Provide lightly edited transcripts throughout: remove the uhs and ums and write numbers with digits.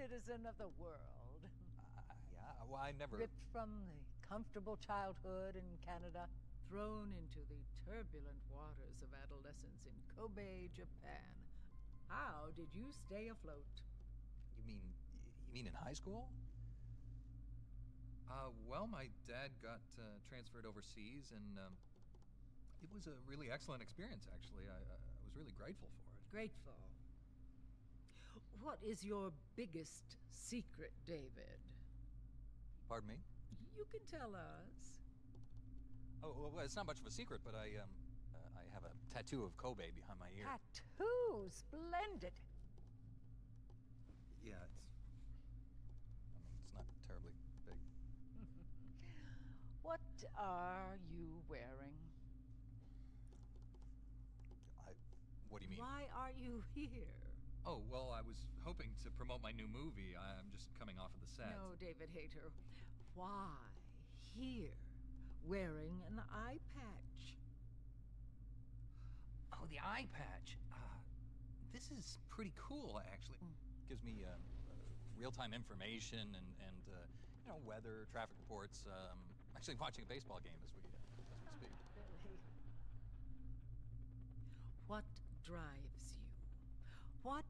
citizen of the world. Yeah, well, I never... Ripped from the comfortable childhood in Canada, thrown into the turbulent waters of adolescence in Kobe, Japan. How did you stay afloat? You mean in high school? Well, my dad got transferred overseas, and it was a really excellent experience, actually. I was really grateful for it. Grateful. What is your biggest secret, David? Pardon me? You can tell us. Oh, well, it's not much of a secret, but I have a tattoo of Kobe behind my ear. Tattoo! Splendid! Yeah, it's not terribly big. What are you wearing? What do you mean? Why are you here? Oh, well, I was hoping to promote my new movie. I'm just coming off of the set. No, David Hayter. Why here, wearing an eye patch? Oh, the eye patch. This is pretty cool, actually. Gives me real-time information and you know, weather, traffic reports. Actually watching a baseball game as we speak. Really? What drives you? What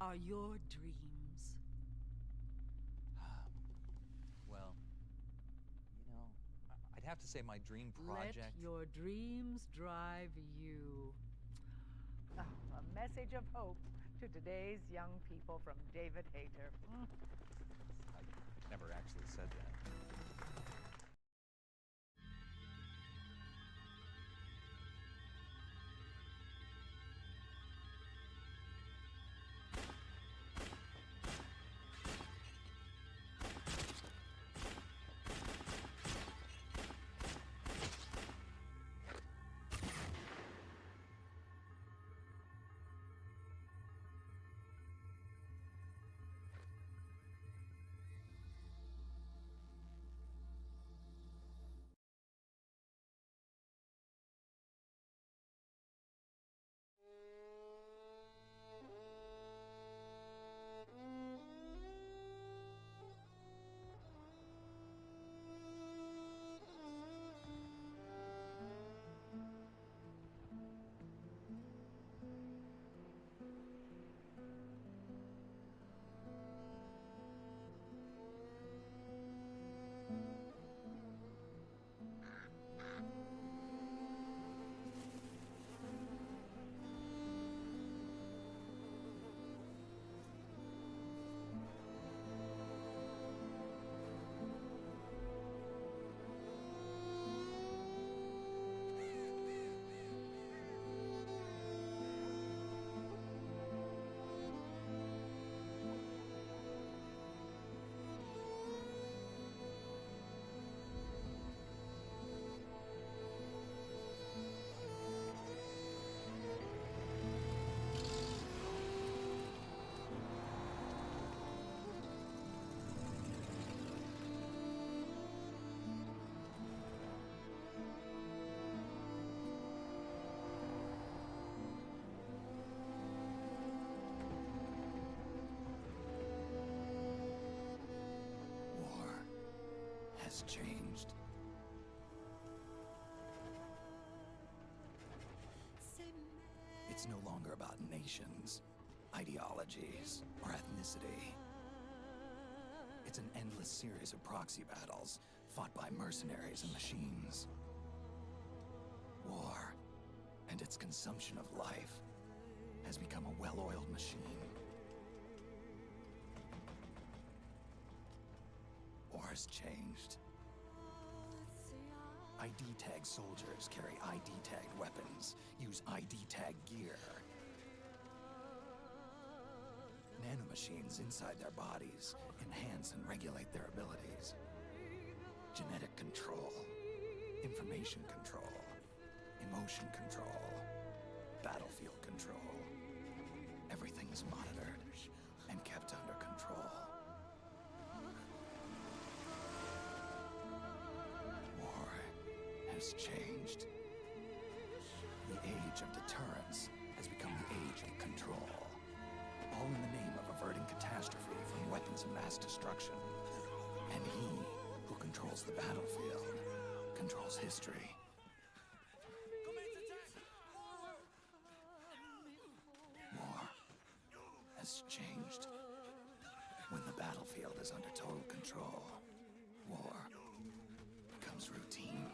are your dreams? Well, you know, I'd have to say my dream project... Let your dreams drive you. A message of hope to today's young people from David Hayter. I never actually said that. Has changed. It's no longer about nations, ideologies, or ethnicity. It's an endless series of proxy battles fought by mercenaries and machines. War and its consumption of life has become a well-oiled machine. War's changed. ID tag soldiers carry ID tagged weapons, use ID tag gear. Nanomachines inside their bodies enhance and regulate their abilities. Genetic control, information control, emotion control, battlefield control. Everything is monitored and kept under control. War has changed. The age of deterrence has become the age of control. All in the name of averting catastrophe from weapons weapons of mass destruction. And he who controls the battlefield controls history. War has changed. When the battlefield is under total control, war becomes routine.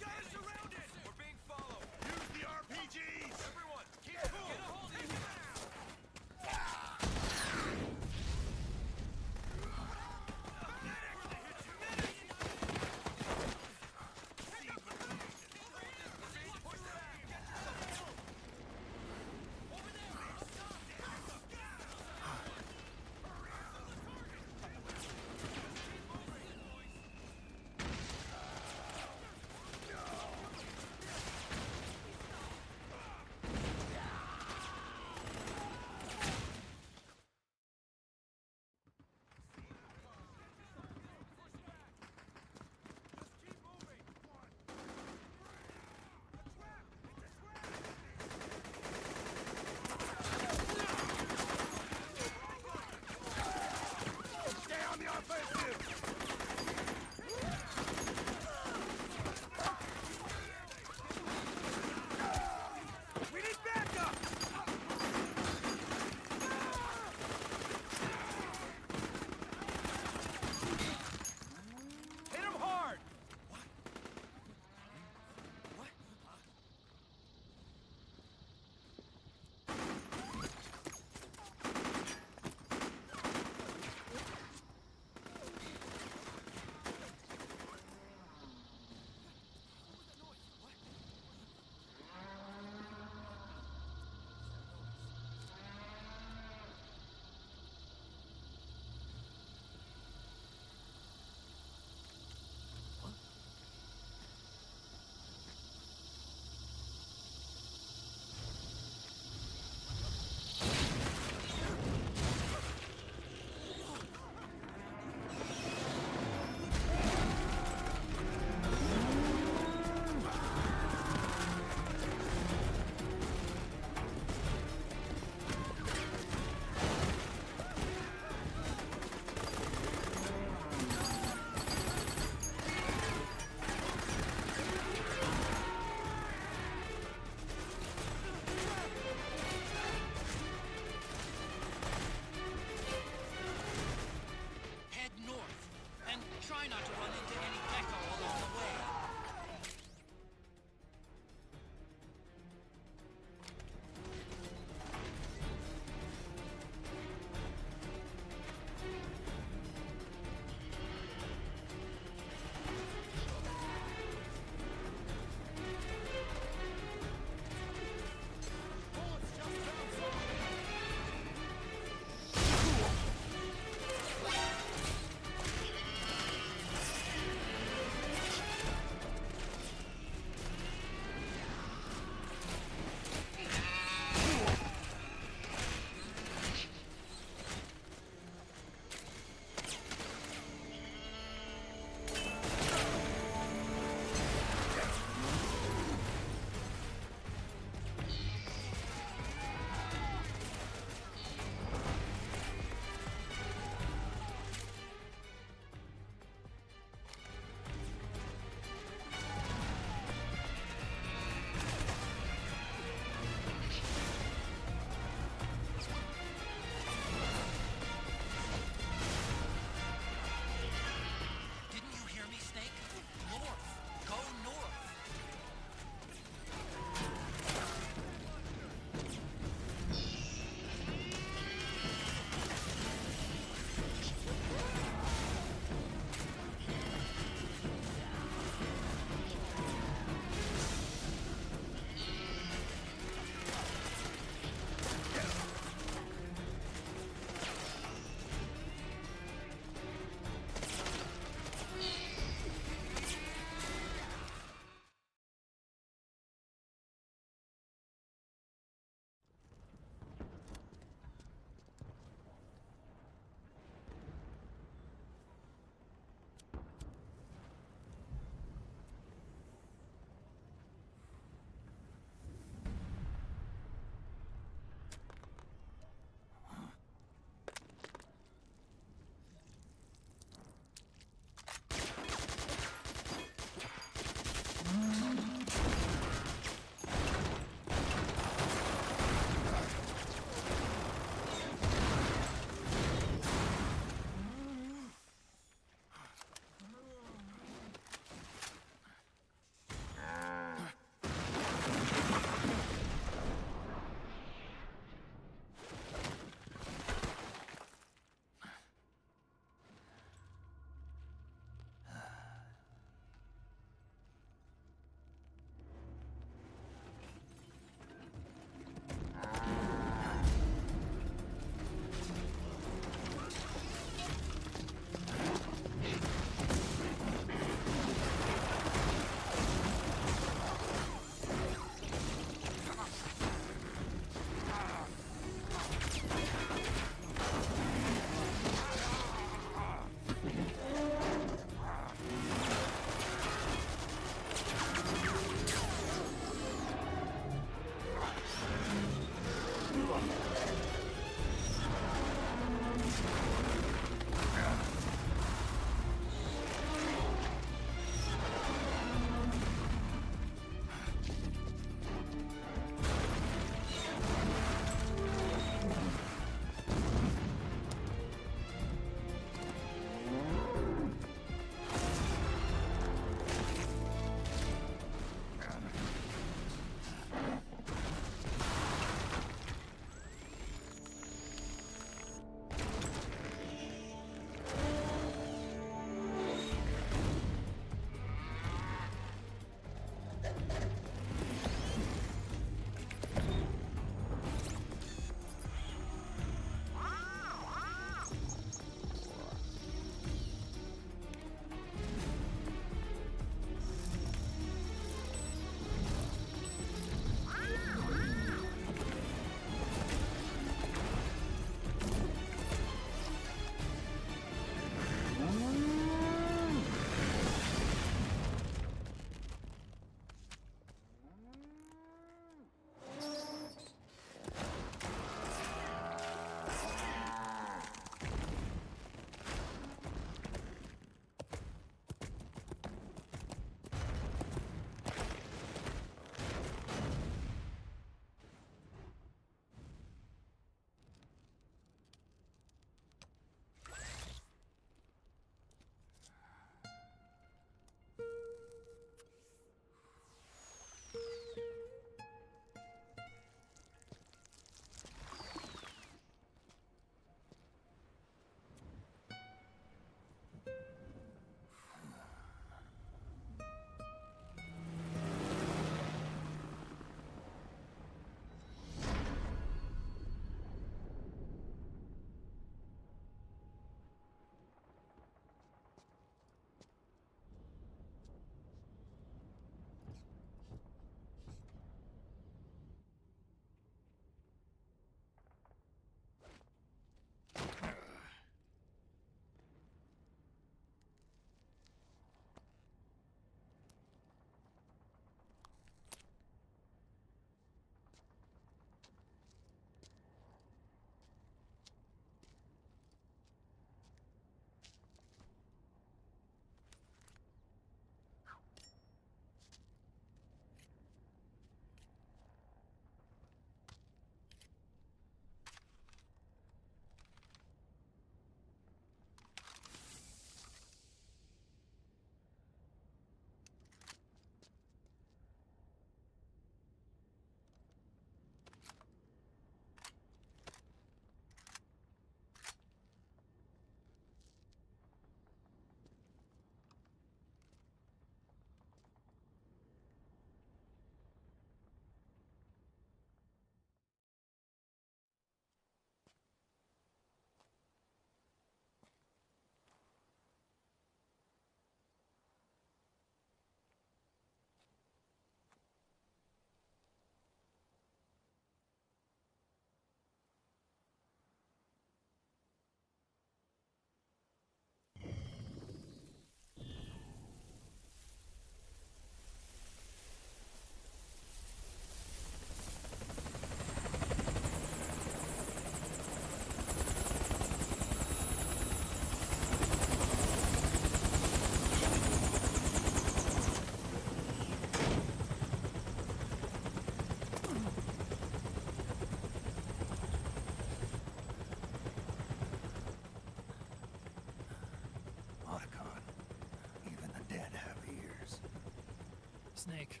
Snake,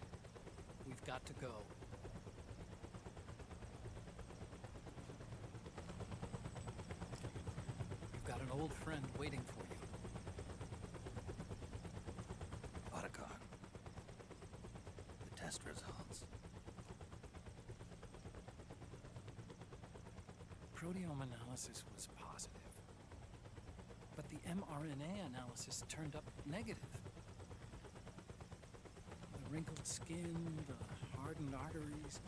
we've got to go. You've got an old friend waiting for you. Octocamo. The test results. Proteome analysis was positive, but the mRNA analysis turned up negative. The wrinkled skin, the hardened arteries.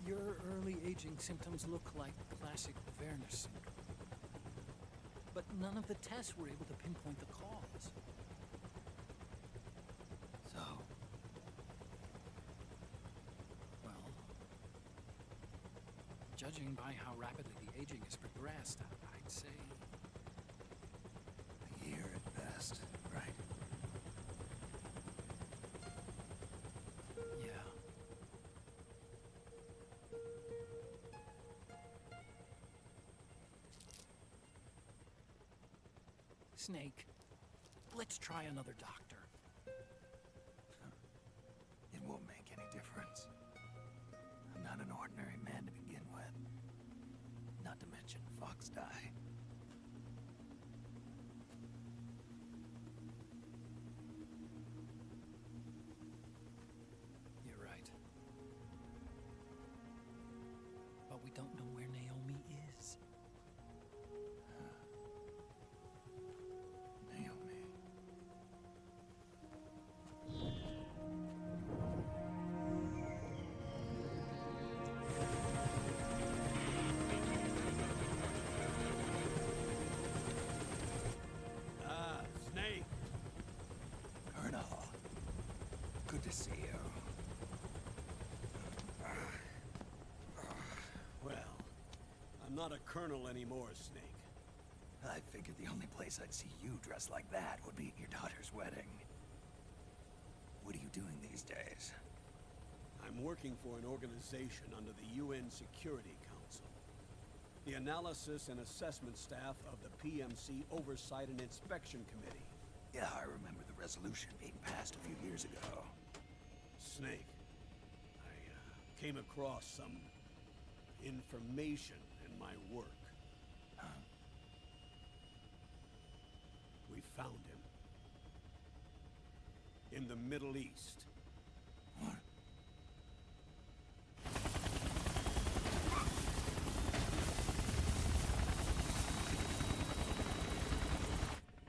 Your early aging symptoms look like classic Werner syndrome. But none of the tests were able to pinpoint the cause. So, Well, Judging by how rapidly the aging has progressed, I'd say... A year at best, right? Yeah. Snake, let's try another doctor. It won't make any difference. I'm not an ordinary man to begin with. Not to mention Fox die. You're right. But we don't know where Naomi is. Naomi. Snake. Colonel. Good to see you. Well, I'm not a colonel anymore, Snake. I figured the only place I'd see you dressed like that would be at your daughter's wedding. What are you doing these days? I'm working for an organization under the UN Security Council. The Analysis and Assessment Staff of the PMC Oversight and Inspection Committee. Yeah, I remember the resolution being passed a few years ago. Snake, I came across some information in my work. Huh? We found him. In the Middle East. What?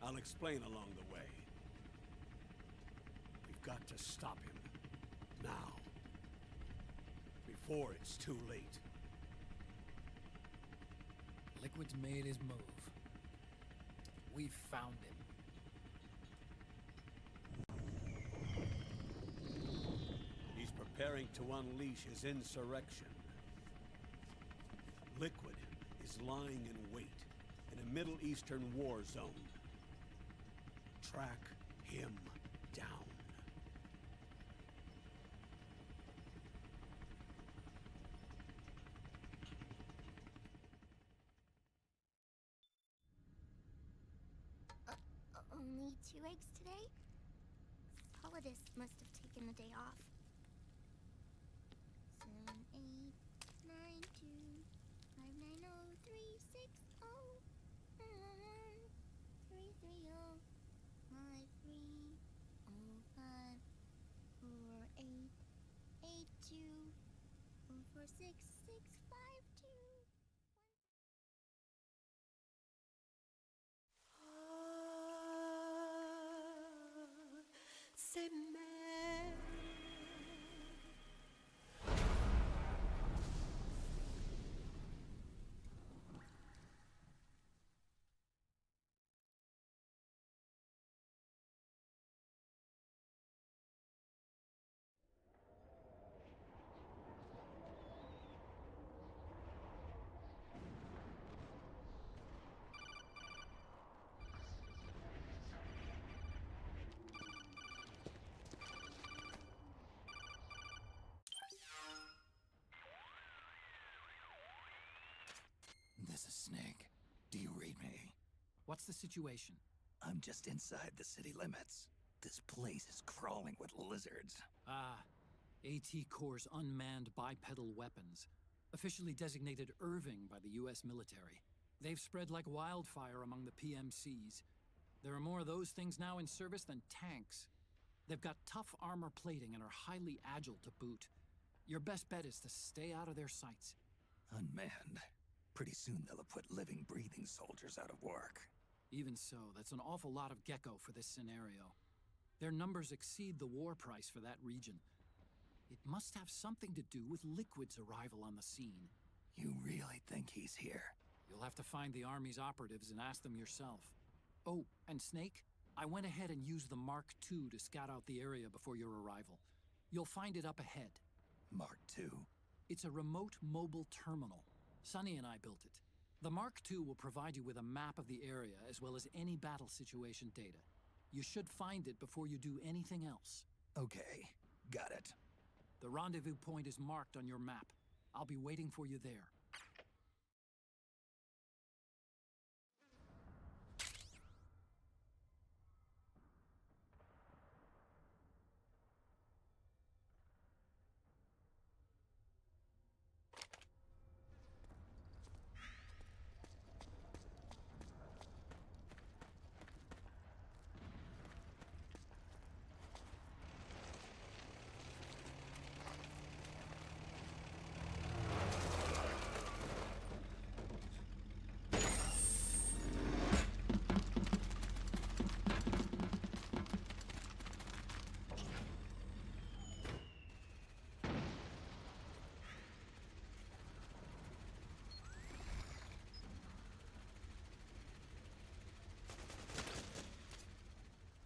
I'll explain along the way. We've got to stop him. Now. Before it's too late. Liquid's made his move. We've found him. He's preparing to unleash his insurrection. Liquid is lying in wait in a Middle Eastern war zone. Track him down. Only 2 eggs today? Solidus must have taken the day off. 7, 8, 9, 2, 5, 9, 0, 3, 6, 0, 3, 3, 0, 5, 3, 0, 5, 4, 8, 8, 2, 4, 4, 6, 6, 5, 2. C'est mère. This is Snake. Do you read me? What's the situation? I'm just inside the city limits. This place is crawling with lizards. Ah, AT Corps' unmanned bipedal weapons. Officially designated Irving by the US military. They've spread like wildfire among the PMCs. There are more of those things now in service than tanks. They've got tough armor plating and are highly agile to boot. Your best bet is to stay out of their sights. Unmanned. Pretty soon they'll have put living, breathing soldiers out of work. Even so, that's an awful lot of gecko for this scenario. Their numbers exceed the war price for that region. It must have something to do with Liquid's arrival on the scene. You really think he's here? You'll have to find the Army's operatives and ask them yourself. Oh, and Snake, I went ahead and used the Mark II to scout out the area before your arrival. You'll find it up ahead. Mark II? It's a remote mobile terminal. Sonny and I built it. The Mark II will provide you with a map of the area as well as any battle situation data. You should find it before you do anything else. Okay, got it. The rendezvous point is marked on your map. I'll be waiting for you there.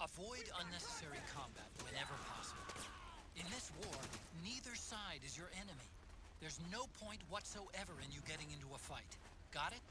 Avoid unnecessary combat whenever possible. In this war, neither side is your enemy. There's no point whatsoever in you getting into a fight. Got it?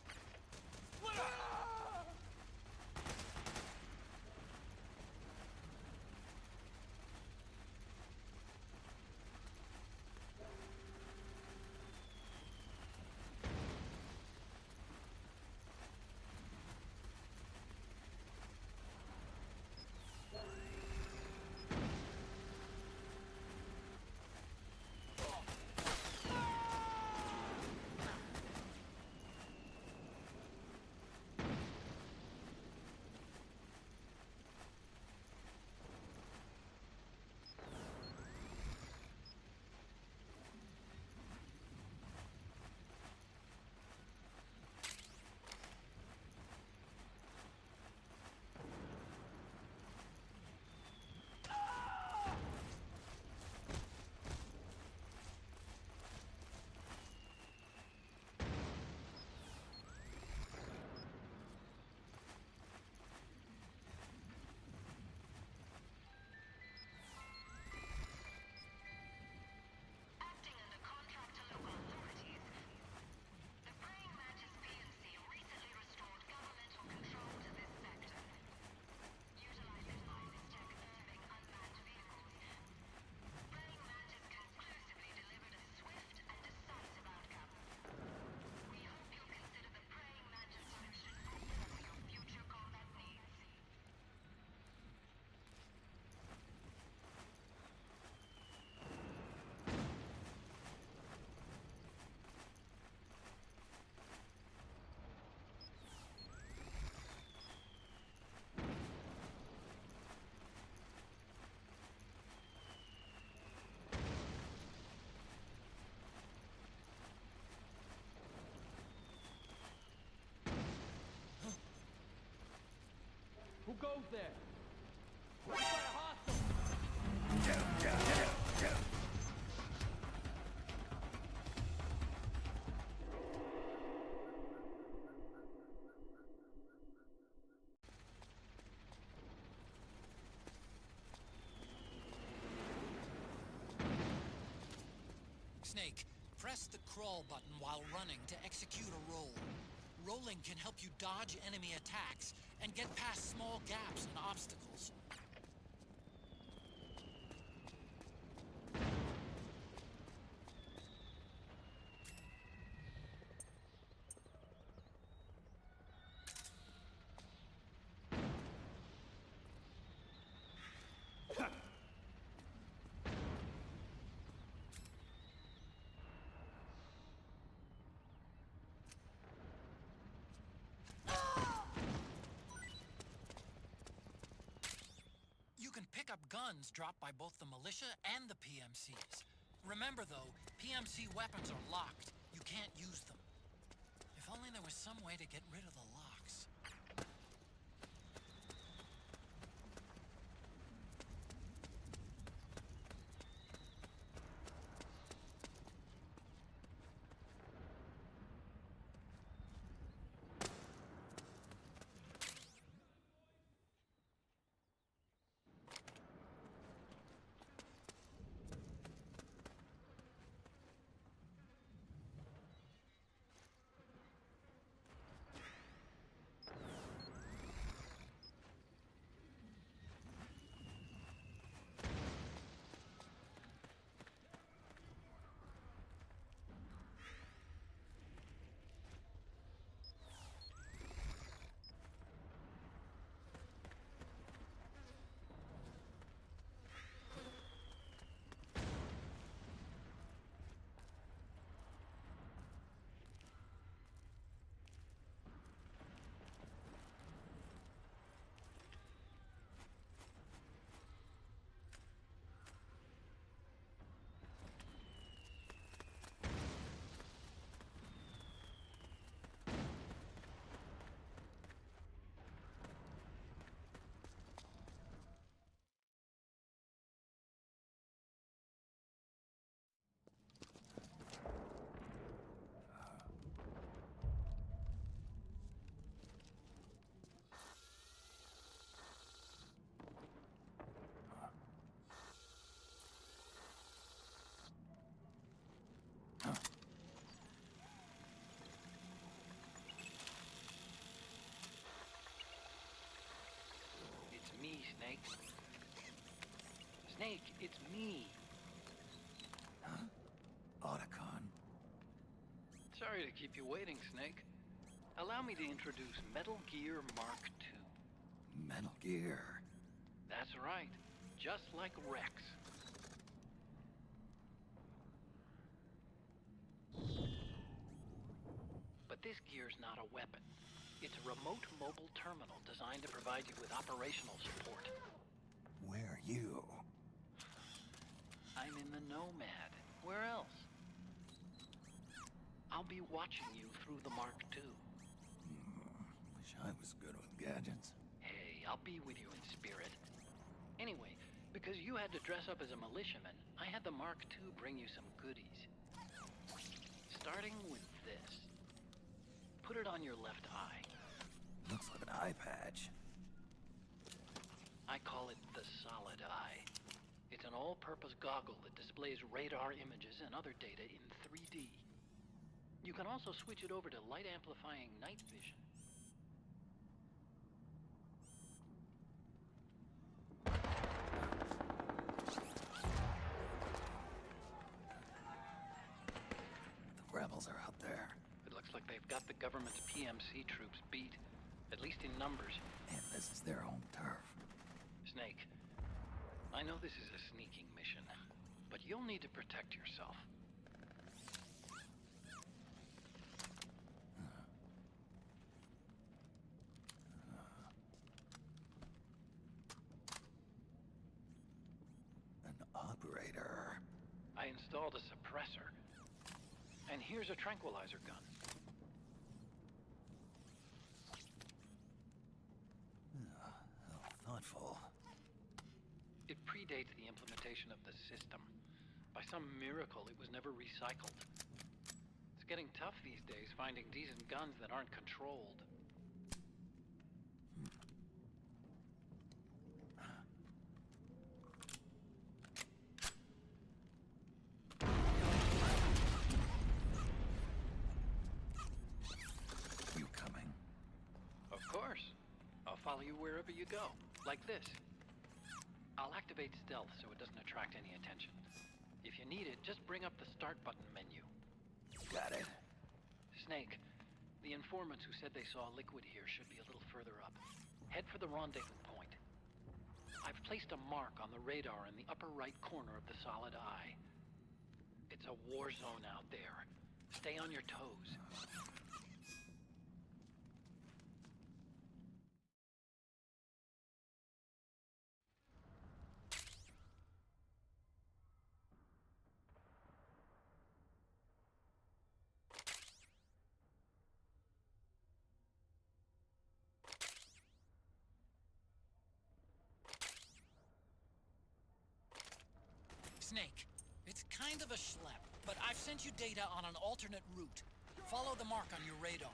Who goes there? We got a hostile! Snake, press the crawl button while running to execute a roll. Rolling can help you dodge enemy attacks and get past small gaps and obstacles. Pick up guns dropped by both the militia and the PMCs. Remember though, PMC weapons are locked. You can't use them. If only there was some way to get rid of the locks. Snake, it's me. Huh? Octocon. Sorry to keep you waiting, Snake. Allow me to introduce Metal Gear Mark II. Metal Gear. That's right. Just like Rex. But this gear's not a weapon. It's a remote mobile terminal designed to provide you with operational support. Where are you? I'm in the Nomad. Where else? I'll be watching you through the Mark II. Wish I was good with gadgets. Hey, I'll be with you in spirit. Anyway, because you had to dress up as a militiaman, I had the Mark II bring you some goodies. Starting with this. Put it on your left eye. Looks like an eye patch. I call it the Solid Eye. It's an all-purpose goggle that displays radar images and other data in 3D. You can also switch it over to light-amplifying night vision. The rebels are out there. It looks like they've got the government's PMC troops beat, at least in numbers. And this is their home turf. Snake, I know this is a sneaking mission, but you'll need to protect yourself. An operator. I installed a suppressor. And here's a tranquilizer gun. How thoughtful. It predates the implementation of the system. By some miracle, it was never recycled. It's getting tough these days finding decent guns that aren't controlled. You coming? Of course. I'll follow you wherever you go. Like this. I'll activate stealth so it doesn't attract any attention. If you need it, just bring up the start button menu. Got it. Snake, the informants who said they saw Liquid here should be a little further up. Head for the rendezvous point. I've placed a mark on the radar in the upper right corner of the Solid Eye. It's a war zone out there. Stay on your toes. Snake, it's kind of a schlep, but I've sent you data on an alternate route. Follow the mark on your radar.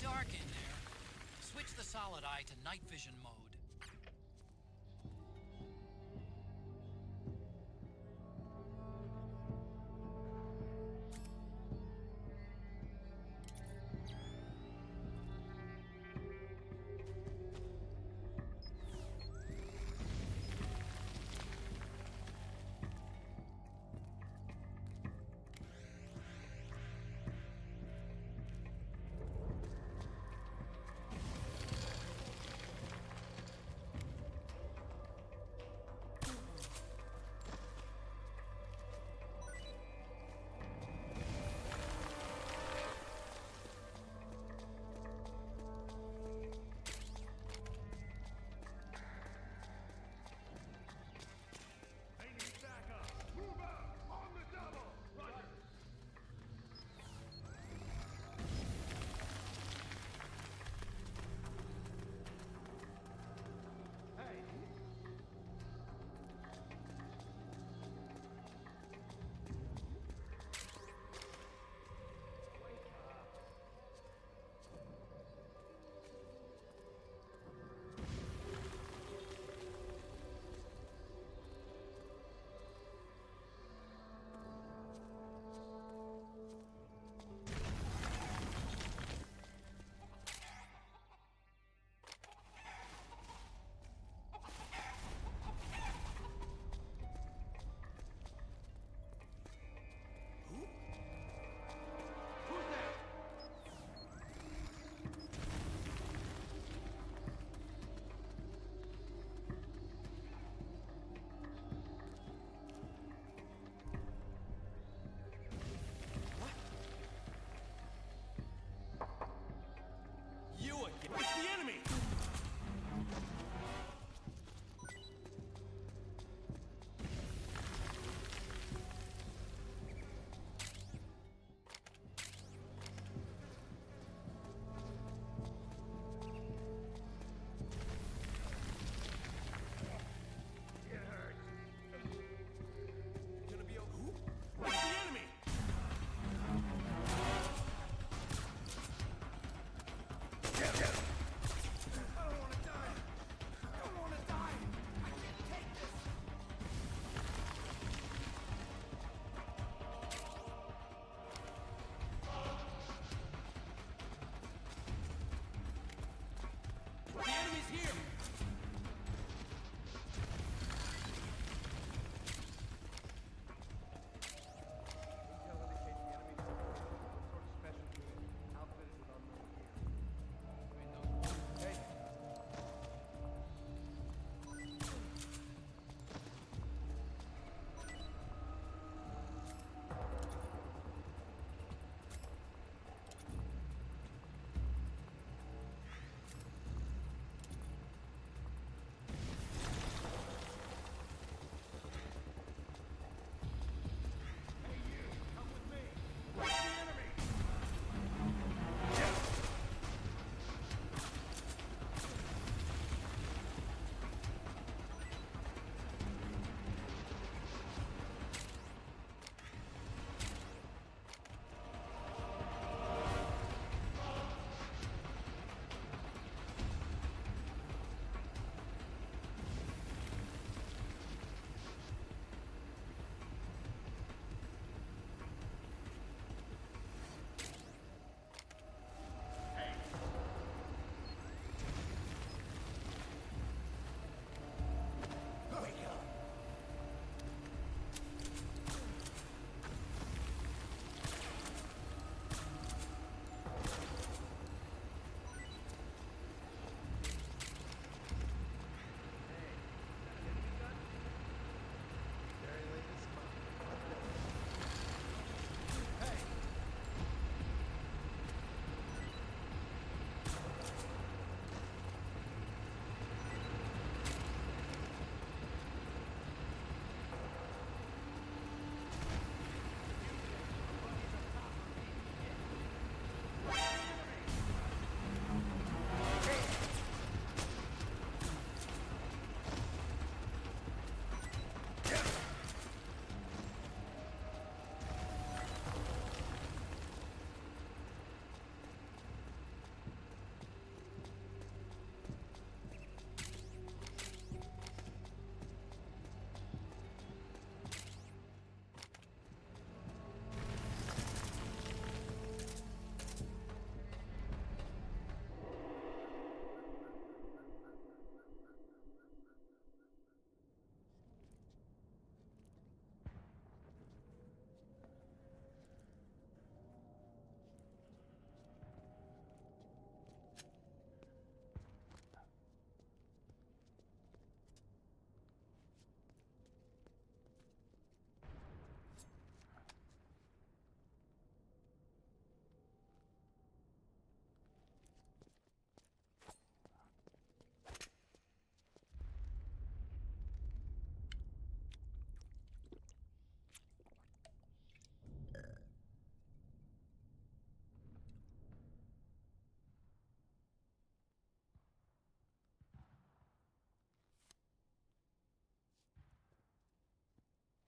dark in there. Switch the solid eye to night vision mode.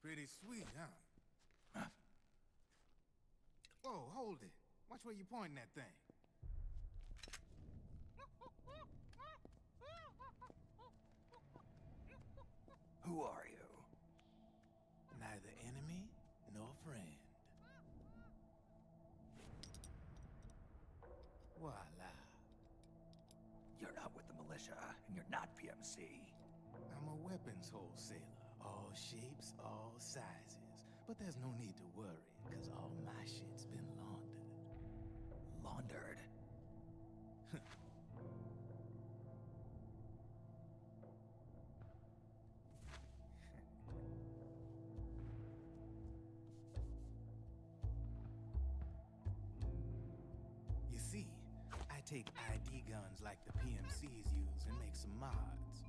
Pretty sweet, huh? Whoa, hold it. Watch where you pointing that thing. Who are you? Neither enemy nor friend. Voila. You're not with the militia, and you're not PMC. I'm a weapons wholesaler. All shapes, all sizes. But there's no need to worry, because all my shit's been laundered. Laundered? You see, I take ID guns like the PMCs use and make some mods.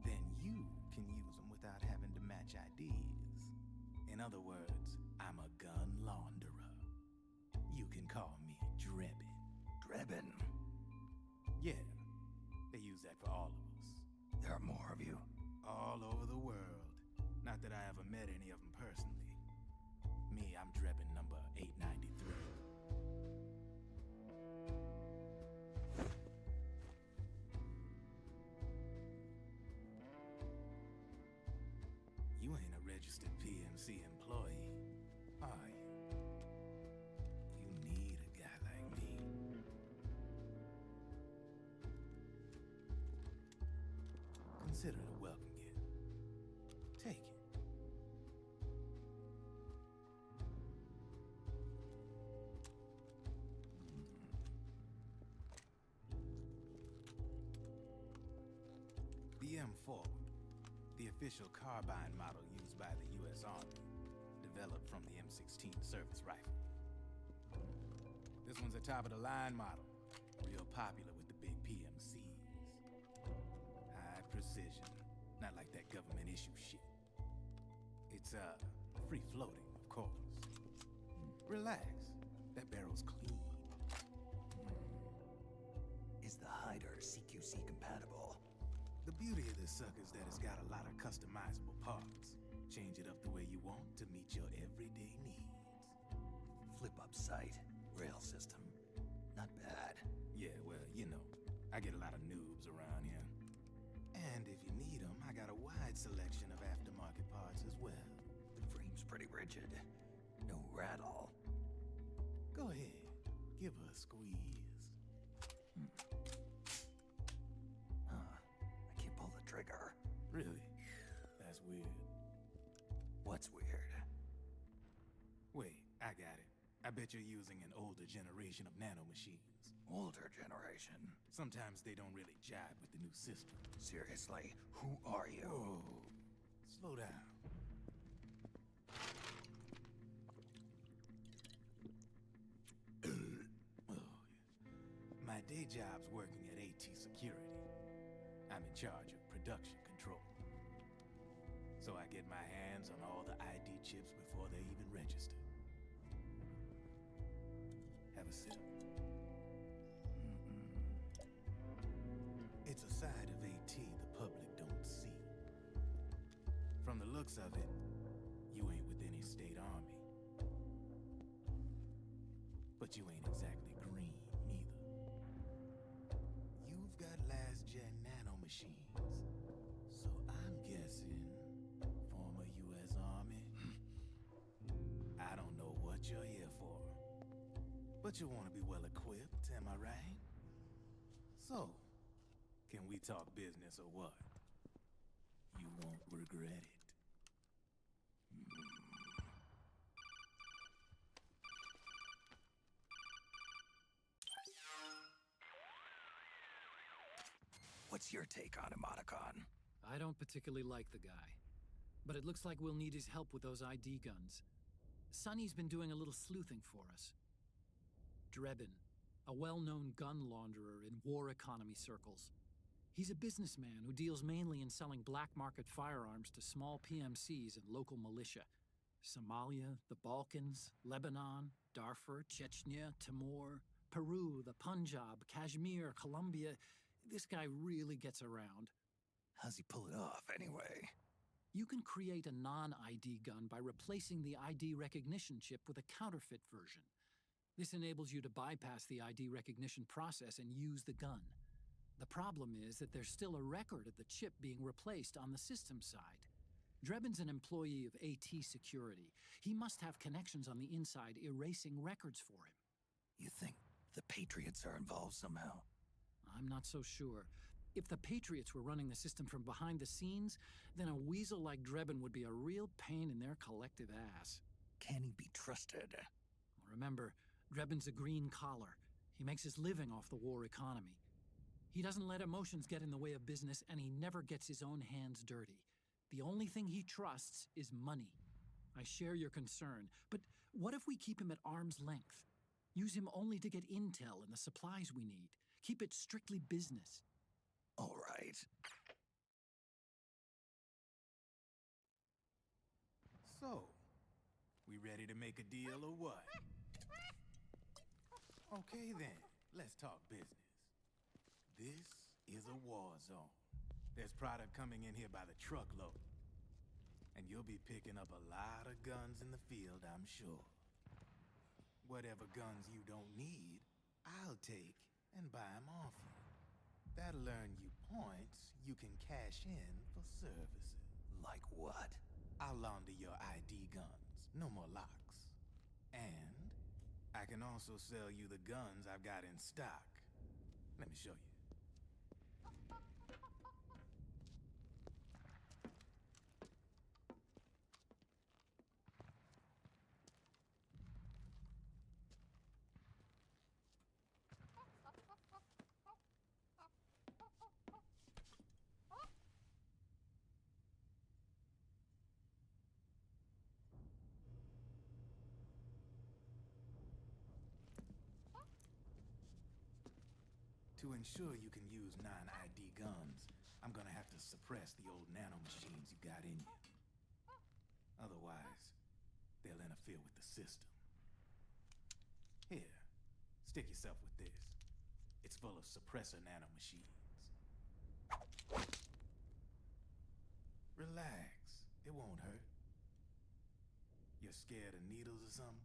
Then you can use them without having to match IDs. In other words, I'm a gun launderer. You can call me Drebin. Drebin? Yeah, they use that for all of us. There are more of you? All over the world. Not that I ever met any of them personally. Me, I'm Drebin number 893. You ain't a registered PMC employee, are you? You need a guy like me. Consider it a welcome gift. Take it. The M4, the official carbine model used by the U.S. Army, developed from the M16 service rifle. This one's a top-of-the-line model, real popular with the big PMCs. High precision, not like that government-issue shit. It's, free-floating, of course. Relax, that barrel's clean. Is the hider CQC compatible? The beauty of this sucker is that it's got a lot of customizable parts. Change it up the way you want to meet your everyday needs. Flip-up sight, rail system. Not bad. Yeah, well, you know, I get a lot of noobs around here. And if you need them, I got a wide selection of aftermarket parts as well. The frame's pretty rigid. No rattle. Go ahead, give her a squeeze. I can't pull the trigger. Really? That's weird. What's weird? Wait, I got it. I bet you're using an older generation of nanomachines. Older generation? Sometimes they don't really jive with the new system. Seriously, who are you? Whoa. Slow down. Oh, yeah. My day job's working at AT Security. I'm in charge of production control. So I get my hands on all the ID chips before they even register. Have a sip. It's a side of AT the public don't see. From the looks of it, you ain't with any state army. But you ain't exactly green, neither. You've got last-gen nanomachines. So I'm guessing former U.S. Army. I don't know what you're here for. But you want to be well-equipped, am I right? So, can we talk business or what? You won't regret it. What's your take on him, Octocon? I don't particularly like the guy. But it looks like we'll need his help with those ID guns. Sonny's been doing a little sleuthing for us. Drebin, a well-known gun launderer in war economy circles. He's a businessman who deals mainly in selling black market firearms to small PMCs and local militia. Somalia, the Balkans, Lebanon, Darfur, Chechnya, Timor, Peru, the Punjab, Kashmir, Colombia. This guy really gets around. How's he pull it off, anyway? You can create a non-ID gun by replacing the ID recognition chip with a counterfeit version. This enables you to bypass the ID recognition process and use the gun. The problem is that there's still a record of the chip being replaced on the system side. Drebin's an employee of AT Security. He must have connections on the inside erasing records for him. You think the Patriots are involved somehow? I'm not so sure. If the Patriots were running the system from behind the scenes, then a weasel like Drebin would be a real pain in their collective ass. Can he be trusted? Remember, Drebin's a green collar. He makes his living off the war economy. He doesn't let emotions get in the way of business, and he never gets his own hands dirty. The only thing he trusts is money. I share your concern, but what if we keep him at arm's length? Use him only to get intel and the supplies we need. Keep it strictly business. All right. So, we ready to make a deal or what? Okay then, let's talk business. This is a war zone. There's product coming in here by the truckload. And you'll be picking up a lot of guns in the field, I'm sure. Whatever guns you don't need, I'll take and buy them off you. That'll earn you points you can cash in for services. Like what? I'll launder your ID guns, no more locks. And I can also sell you the guns I've got in stock. Let me show you. To ensure you can use non-ID guns, I'm gonna have to suppress the old nanomachines you got in you. Otherwise, they'll interfere with the system. Here, stick yourself with this. It's full of suppressor nanomachines. Relax, it won't hurt. You're scared of needles or something?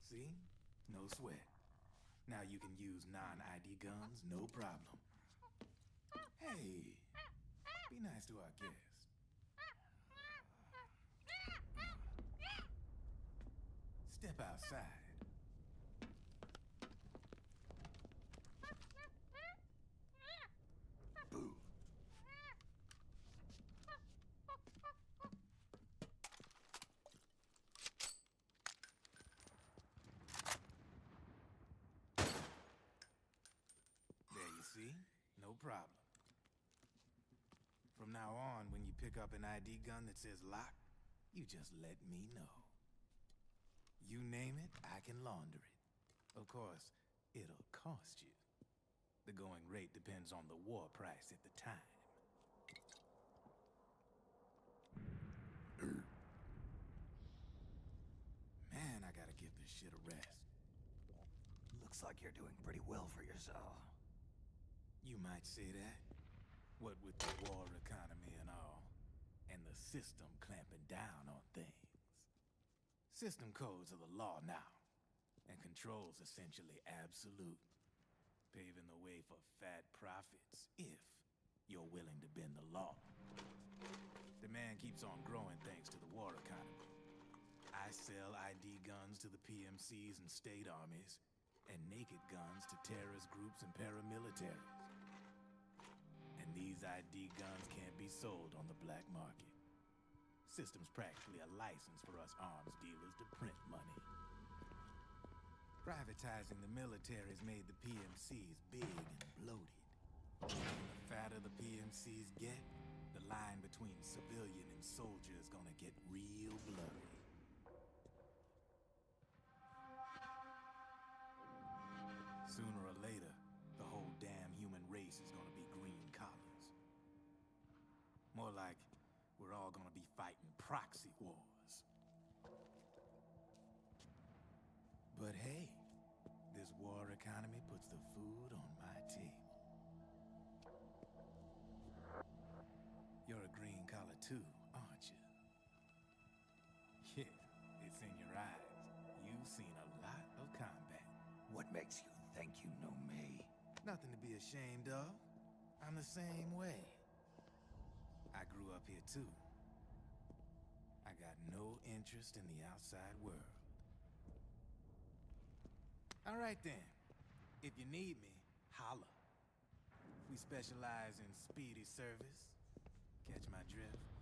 See? No sweat. Now you can use non-ID guns, no problem. Hey, be nice to our guest. Step outside. Boo. See? No problem. From now on, when you pick up an ID gun that says lock, you just let me know. You name it, I can launder it. Of course, it'll cost you. The going rate depends on the war price at the time. Man, I gotta give this shit a rest. Looks like you're doing pretty well for yourself. You might say that. What with the war economy and all, and the system clamping down on things. System codes are the law now, and control's essentially absolute, paving the way for fat profits if you're willing to bend the law. Demand keeps on growing thanks to the war economy. I sell ID guns to the PMCs and state armies, and naked guns to terrorist groups and paramilitaries. And these ID guns can't be sold on the black market. System's practically a license for us arms dealers to print money. Privatizing the military's made the PMCs big and bloated. And the fatter the PMCs get, the line between civilian and soldier is gonna get real blurry. Sooner or later, the whole damn human race is gonna be green collars. proxy wars. But hey, this war economy puts the food on my table. You're a green collar too, aren't you? Yeah, it's in your eyes. You've seen a lot of combat. What makes you think you know me? Nothing to be ashamed of. I'm the same way. I grew up here too. I got no interest in the outside world. All right then. If you need me, holla. We specialize in speedy service. Catch my drift?